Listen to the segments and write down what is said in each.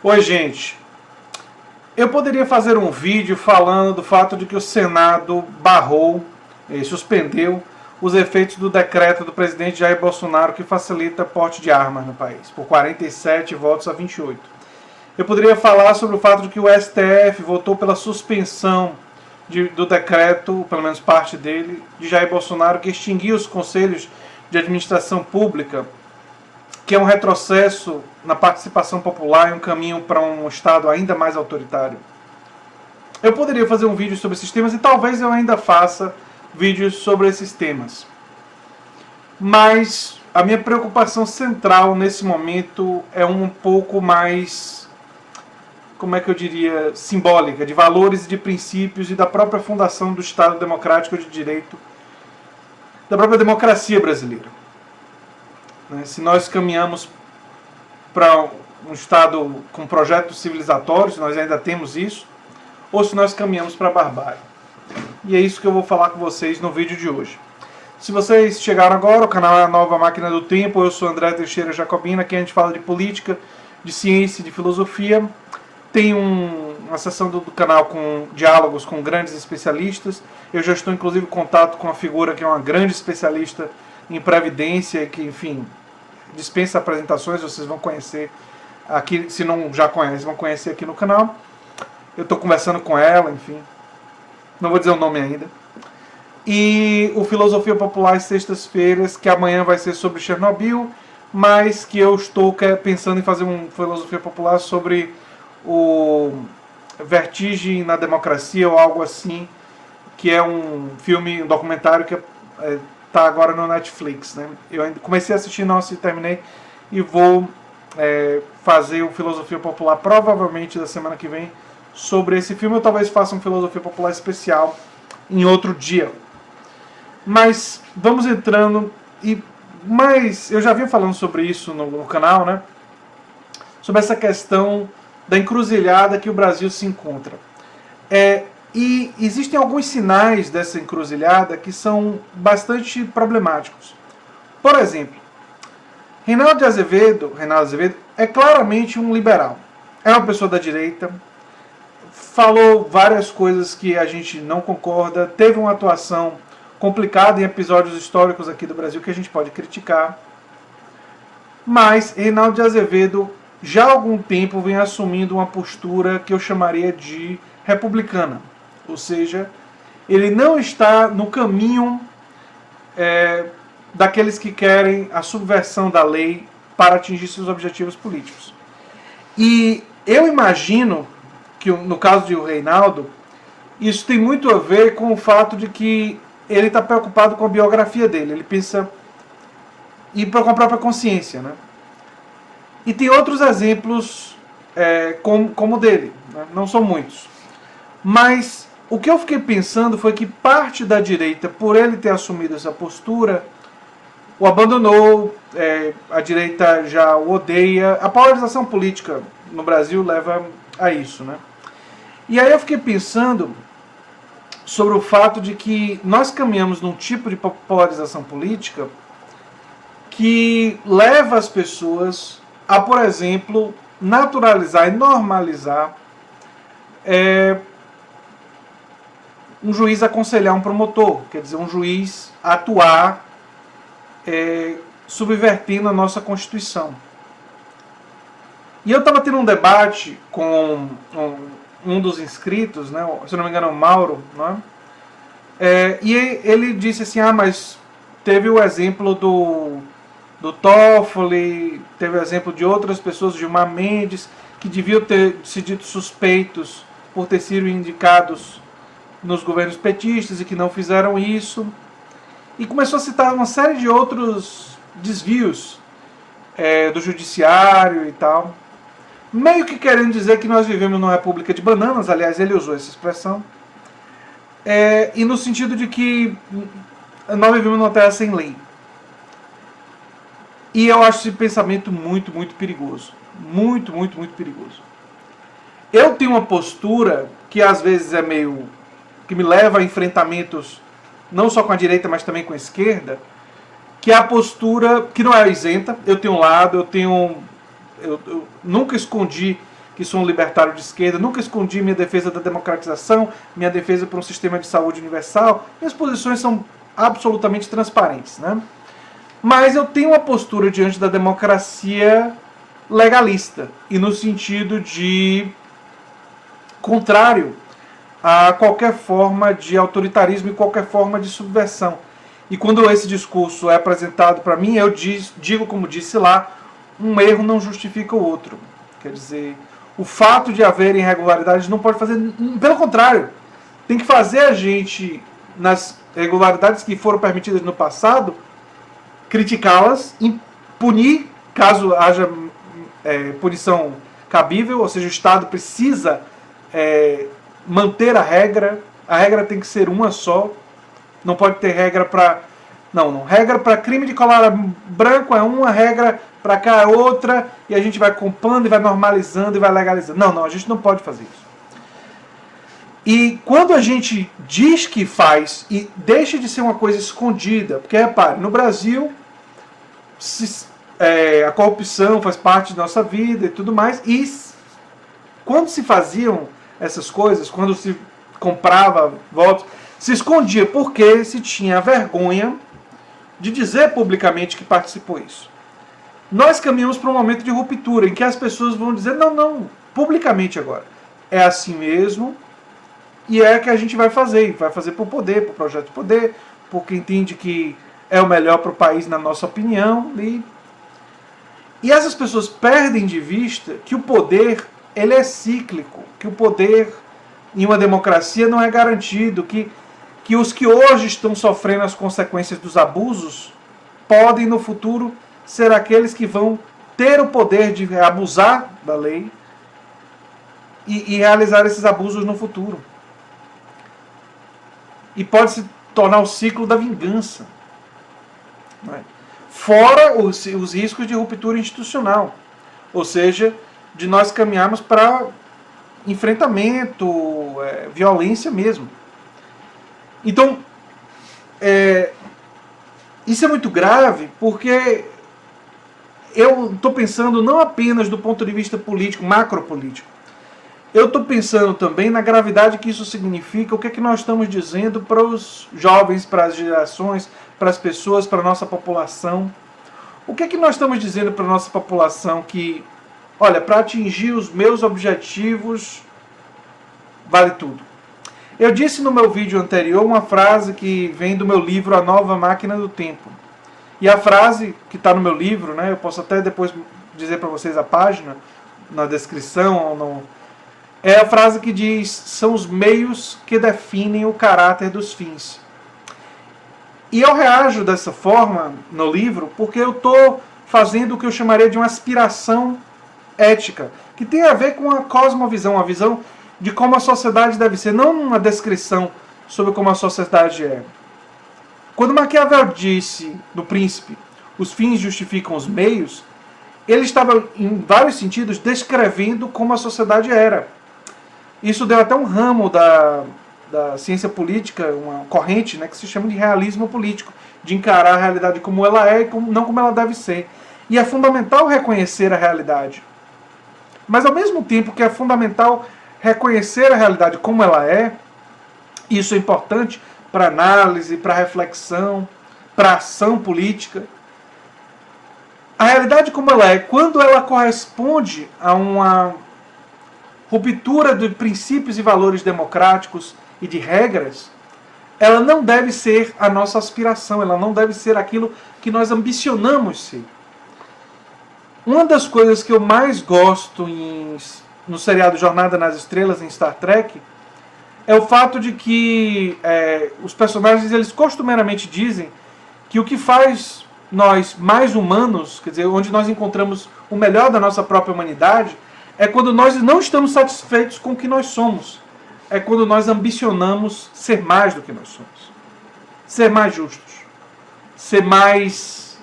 Oi, gente. Eu poderia fazer um vídeo falando do fato de que o Senado barrou e suspendeu os efeitos do decreto do presidente Jair Bolsonaro que facilita porte de armas no país, por 47 votos a 28. Eu poderia falar sobre o fato de que o STF votou pela suspensão do decreto, pelo menos parte dele, de Jair Bolsonaro, que extinguia os conselhos de administração pública, que é um retrocesso na participação popular e um caminho para um Estado ainda mais autoritário. Eu poderia fazer um vídeo sobre esses temas e talvez eu ainda faça vídeos sobre esses temas. Mas a minha preocupação central nesse momento é um pouco mais, como é que eu diria, simbólica, de valores e de princípios e da própria fundação do Estado Democrático de Direito, da própria democracia brasileira. Se nós caminhamos para um Estado com projetos civilizatórios, nós ainda temos isso, ou se nós caminhamos para a barbárie. E é isso que eu vou falar com vocês no vídeo de hoje. Se vocês chegaram agora, o canal é a Nova Máquina do Tempo, eu sou André Teixeira Jacobina, aqui a gente fala de política, de ciência e de filosofia. Tem uma seção do canal com diálogos com grandes especialistas. Eu já estou inclusive em contato com uma figura que é uma grande especialista em previdência, que, enfim, dispensa apresentações, vocês vão conhecer aqui, se não já conhecem, vão conhecer aqui no canal. Eu estou conversando com ela, enfim, não vou dizer o nome ainda. E o Filosofia Popular às sextas-feiras, que amanhã vai ser sobre Chernobyl, mas que eu estou pensando em fazer um Filosofia Popular sobre o Vertigem na Democracia, ou algo assim, que é um filme, um documentário que está agora no Netflix, né? Eu ainda comecei a assistir, não terminei, e vou fazer o Filosofia Popular provavelmente da semana que vem sobre esse filme. Eu talvez faça um Filosofia Popular especial em outro dia. Mas vamos entrando, mas eu já vinha falando sobre isso no canal, né? Sobre essa questão da encruzilhada que o Brasil se encontra. E existem alguns sinais dessa encruzilhada que são bastante problemáticos. Por exemplo, Reinaldo Azevedo é claramente um liberal. É uma pessoa da direita, falou várias coisas que a gente não concorda, teve uma atuação complicada em episódios históricos aqui do Brasil que a gente pode criticar. Mas Reinaldo Azevedo já há algum tempo vem assumindo uma postura que eu chamaria de republicana. Ou seja, ele não está no caminho daqueles que querem a subversão da lei para atingir seus objetivos políticos. E eu imagino que, no caso de Reinaldo, isso tem muito a ver com o fato de que ele está preocupado com a biografia dele. Ele pensa e com a própria consciência, né? E tem outros exemplos como o dele, né? Não são muitos. Mas o que eu fiquei pensando foi que parte da direita, por ele ter assumido essa postura, o abandonou, a direita já o odeia. A polarização política no Brasil leva a isso, né? E aí eu fiquei pensando sobre o fato de que nós caminhamos num tipo de polarização política que leva as pessoas a, por exemplo, naturalizar e normalizar um juiz aconselhar um promotor, quer dizer, um juiz atuar subvertendo a nossa Constituição. E eu estava tendo um debate com um dos inscritos, né, se não me engano, o Mauro, né, e ele disse assim, mas teve o exemplo do Toffoli, teve o exemplo de outras pessoas, Gilmar Mendes, que deviam ter se dito suspeitos por ter sido indicados nos governos petistas e que não fizeram isso. E começou a citar uma série de outros desvios do judiciário e tal, meio que querendo dizer que nós vivemos numa república de bananas. Aliás, ele usou essa expressão, e no sentido de que nós vivemos numa terra sem lei. E eu acho esse pensamento muito, muito perigoso. Muito, muito, muito perigoso. Eu tenho uma postura que às vezes que me leva a enfrentamentos não só com a direita, mas também com a esquerda, que é a postura que não é isenta. Eu tenho um lado, eu nunca escondi que sou um libertário de esquerda, nunca escondi minha defesa da democratização, minha defesa por um sistema de saúde universal. Minhas posições são absolutamente transparentes, né? Mas eu tenho uma postura diante da democracia legalista, e no sentido de contrário a qualquer forma de autoritarismo e qualquer forma de subversão. E quando esse discurso é apresentado para mim, eu digo, como disse lá, um erro não justifica o outro. Quer dizer, o fato de haver irregularidades não pode fazer, pelo contrário, tem que fazer a gente, nas irregularidades que foram permitidas no passado, criticá-las e punir, caso haja punição cabível, ou seja, o Estado precisa manter a regra tem que ser uma só, não pode ter regra para... Não, regra para crime de colar branco é uma, regra para cá é outra, e a gente vai comprando e vai normalizando e vai legalizando. Não, a gente não pode fazer isso. E quando a gente diz que faz e deixa de ser uma coisa escondida, porque repare, no Brasil a corrupção faz parte da nossa vida e tudo mais, e quando se faziam essas coisas, quando se comprava votos, se escondia porque se tinha vergonha de dizer publicamente que participou isso. Nós caminhamos para um momento de ruptura, em que as pessoas vão dizer, não, publicamente agora. É assim mesmo, e é que a gente vai fazer por poder, por projeto de poder, porque entende que é o melhor para o país na nossa opinião. E essas pessoas perdem de vista que o poder, ele é cíclico, que o poder em uma democracia não é garantido, que os que hoje estão sofrendo as consequências dos abusos podem no futuro ser aqueles que vão ter o poder de abusar da lei e realizar esses abusos no futuro. E pode se tornar o ciclo da vingança. Não é? Fora os riscos de ruptura institucional. Ou seja, de nós caminharmos para enfrentamento, violência mesmo. Então, isso é muito grave, porque eu estou pensando não apenas do ponto de vista político, macropolítico. Eu estou pensando também na gravidade que isso significa, o que é que nós estamos dizendo para os jovens, para as gerações, para as pessoas, para a nossa população. O que é que nós estamos dizendo para a nossa população que, olha, para atingir os meus objetivos, vale tudo. Eu disse no meu vídeo anterior uma frase que vem do meu livro A Nova Máquina do Tempo. E a frase que está no meu livro, né, eu posso até depois dizer para vocês a página, na descrição, é a frase que diz, são os meios que definem o caráter dos fins. E eu reajo dessa forma no livro porque eu estou fazendo o que eu chamaria de uma aspiração ética, que tem a ver com a cosmovisão, a visão de como a sociedade deve ser, não uma descrição sobre como a sociedade é. Quando Maquiavel disse, do Príncipe, os fins justificam os meios, ele estava, em vários sentidos, descrevendo como a sociedade era. Isso deu até um ramo da ciência política, uma corrente, né, que se chama de realismo político, de encarar a realidade como ela é e não como ela deve ser. E é fundamental reconhecer a realidade. Mas ao mesmo tempo que é fundamental reconhecer a realidade como ela é, isso é importante para análise, para reflexão, para ação política. A realidade como ela é, quando ela corresponde a uma ruptura de princípios e valores democráticos e de regras, ela não deve ser a nossa aspiração, ela não deve ser aquilo que nós ambicionamos ser. Uma das coisas que eu mais gosto no seriado Jornada nas Estrelas, em Star Trek, é o fato de que os personagens, eles costumeiramente dizem que o que faz nós mais humanos, quer dizer, onde nós encontramos o melhor da nossa própria humanidade, é quando nós não estamos satisfeitos com o que nós somos. É quando nós ambicionamos ser mais do que nós somos. Ser mais justos. Ser mais...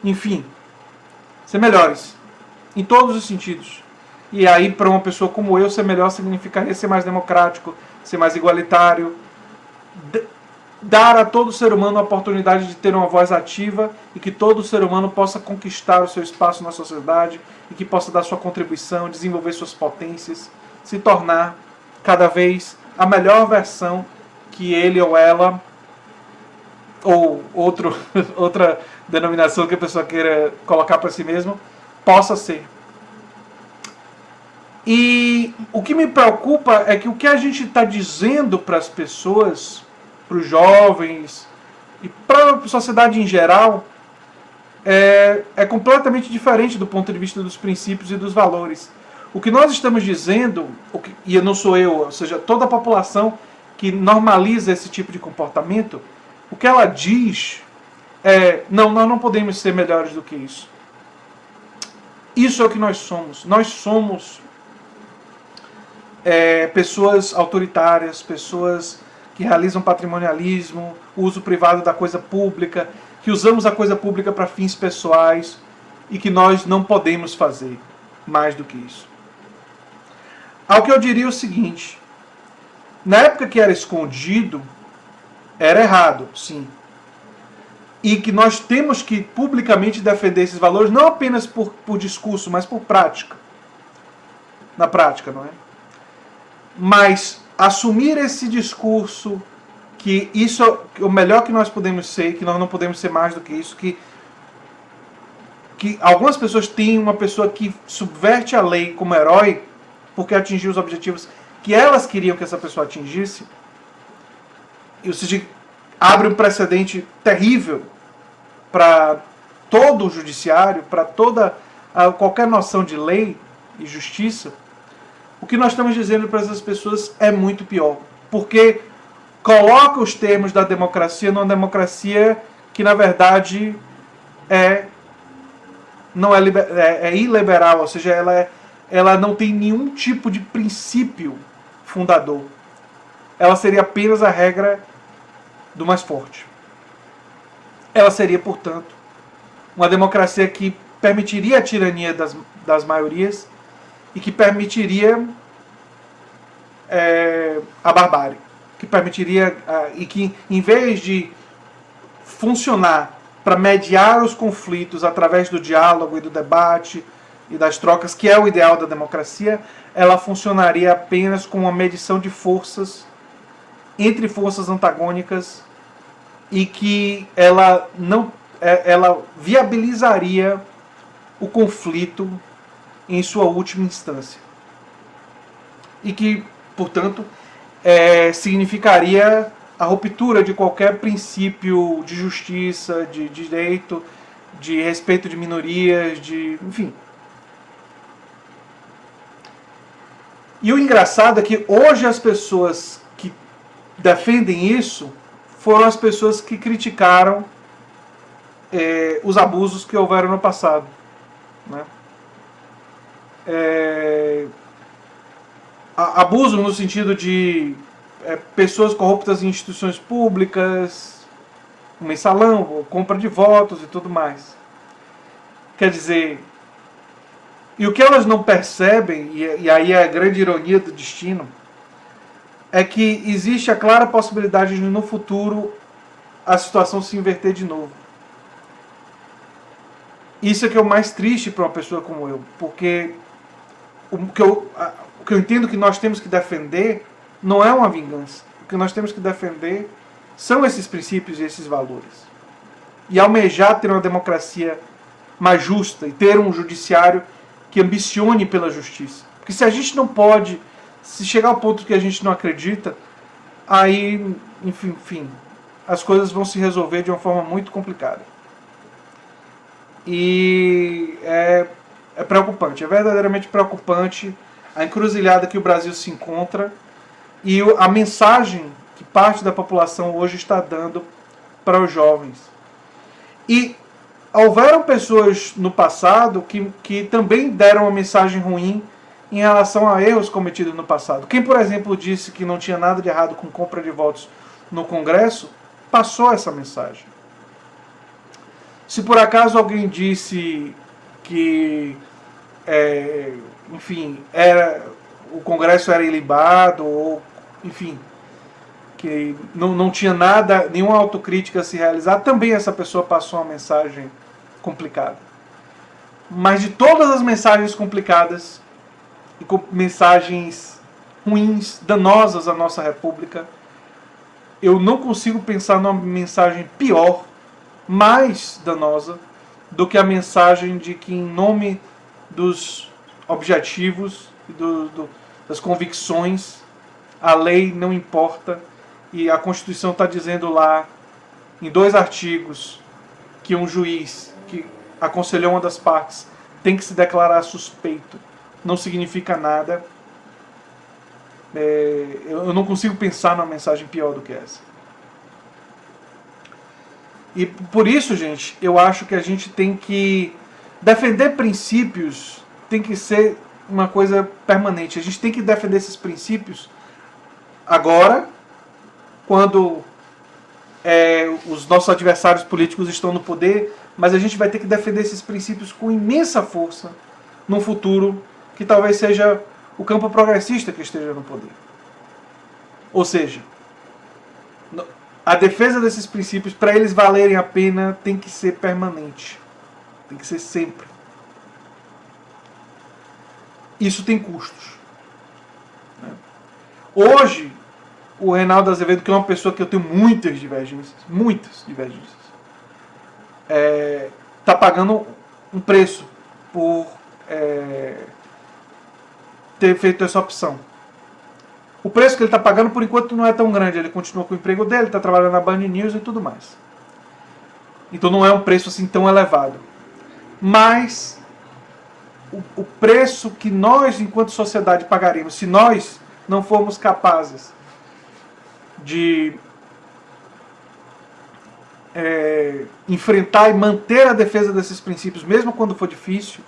enfim. Ser melhores. Em todos os sentidos. E aí, para uma pessoa como eu, ser melhor significaria ser mais democrático, ser mais igualitário. dar a todo ser humano a oportunidade de ter uma voz ativa e que todo ser humano possa conquistar o seu espaço na sociedade e que possa dar sua contribuição, desenvolver suas potências, se tornar cada vez a melhor versão que ele ou ela, ou outra denominação que a pessoa queira colocar para si mesmo, possa ser. E o que me preocupa é que o que a gente está dizendo para as pessoas, para os jovens e para a sociedade em geral, é completamente diferente do ponto de vista dos princípios e dos valores. O que nós estamos dizendo, e não sou eu, ou seja, toda a população que normaliza esse tipo de comportamento, o que ela diz é: não, nós não podemos ser melhores do que isso. Isso é o que nós somos. Nós somos pessoas autoritárias, pessoas que realizam patrimonialismo, uso privado da coisa pública, que usamos a coisa pública para fins pessoais e que nós não podemos fazer mais do que isso. Ao que eu diria o seguinte: na época que era escondido, era errado, sim. E que nós temos que publicamente defender esses valores, não apenas por discurso, mas por prática. Na prática, não é? Mas assumir esse discurso que isso é o melhor que nós podemos ser, que nós não podemos ser mais do que isso, que algumas pessoas têm uma pessoa que subverte a lei como herói porque atingiu os objetivos que elas queriam que essa pessoa atingisse, ou seja, abre um precedente terrível para todo o judiciário, para qualquer noção de lei e justiça. O que nós estamos dizendo para essas pessoas é muito pior, porque coloca os termos da democracia numa democracia que, na verdade, é iliberal, ou seja, ela não tem nenhum tipo de princípio fundador. Ela seria apenas a regra do mais forte. Ela seria, portanto, uma democracia que permitiria a tirania das maiorias e que permitiria a barbárie, que permitiria e que, em vez de funcionar para mediar os conflitos através do diálogo e do debate e das trocas, que é o ideal da democracia, ela funcionaria apenas com uma medição de forças entre forças antagônicas e que ela viabilizaria o conflito em sua última instância. E que, portanto, significaria a ruptura de qualquer princípio de justiça, de direito, de respeito de minorias, enfim. E o engraçado é que hoje as pessoas que defendem isso foram as pessoas que criticaram os abusos que houveram no passado, né? Abuso no sentido de pessoas corruptas em instituições públicas, mensalão, compra de votos e tudo mais. Quer dizer, e o que elas não percebem, e aí é a grande ironia do destino, é que existe a clara possibilidade de no futuro a situação se inverter de novo. Isso é que é o mais triste para uma pessoa como eu, porque o que eu entendo que nós temos que defender não é uma vingança. O que nós temos que defender são esses princípios e esses valores. E almejar ter uma democracia mais justa e ter um judiciário que ambicione pela justiça. Porque se a gente não pode, se chegar ao ponto que a gente não acredita, aí, enfim, as coisas vão se resolver de uma forma muito complicada. E é preocupante, é verdadeiramente preocupante a encruzilhada que o Brasil se encontra e a mensagem que parte da população hoje está dando para os jovens. E houveram pessoas no passado que também deram uma mensagem ruim em relação a erros cometidos no passado. Quem, por exemplo, disse que não tinha nada de errado com compra de votos no Congresso, passou essa mensagem. Se por acaso alguém disse que, enfim, o Congresso era ilibado, ou, enfim, que não tinha nada, nenhuma autocrítica a se realizar, também essa pessoa passou uma mensagem complicada. Mas de todas as mensagens complicadas e mensagens ruins, danosas à nossa república, eu não consigo pensar numa mensagem pior, mais danosa, do que a mensagem de que, em nome dos objetivos e das convicções, a lei não importa, e a Constituição está dizendo lá, em 2 artigos, que um juiz que aconselhou uma das partes tem que se declarar suspeito. Não significa nada. Eu não consigo pensar numa mensagem pior do que essa. E por isso, gente, eu acho que a gente tem que defender princípios, tem que ser uma coisa permanente. A gente tem que defender esses princípios agora, quando os nossos adversários políticos estão no poder, mas a gente vai ter que defender esses princípios com imensa força num futuro que talvez seja o campo progressista que esteja no poder. Ou seja, a defesa desses princípios, para eles valerem a pena, tem que ser permanente. Tem que ser sempre. Isso tem custos. Hoje, o Reinaldo Azevedo, que é uma pessoa que eu tenho muitas divergências, está pagando um preço por ter feito essa opção. O preço que ele está pagando, por enquanto, não é tão grande. Ele continua com o emprego dele, está trabalhando na Band News e tudo mais. Então não é um preço assim tão elevado. Mas o preço que nós, enquanto sociedade, pagaremos, se nós não formos capazes de enfrentar e manter a defesa desses princípios, mesmo quando for difícil,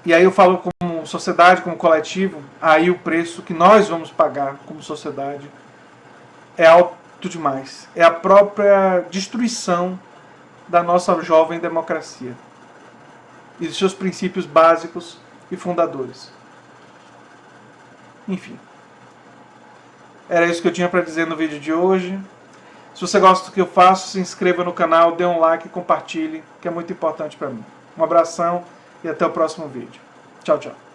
e aí eu falo como sociedade, como coletivo, aí o preço que nós vamos pagar como sociedade é alto demais. É a própria destruição da nossa jovem democracia e dos seus princípios básicos e fundadores. Enfim. Era isso que eu tinha para dizer no vídeo de hoje. Se você gosta do que eu faço, se inscreva no canal, dê um like e compartilhe, que é muito importante para mim. Um abração e até o próximo vídeo. Tchau, tchau.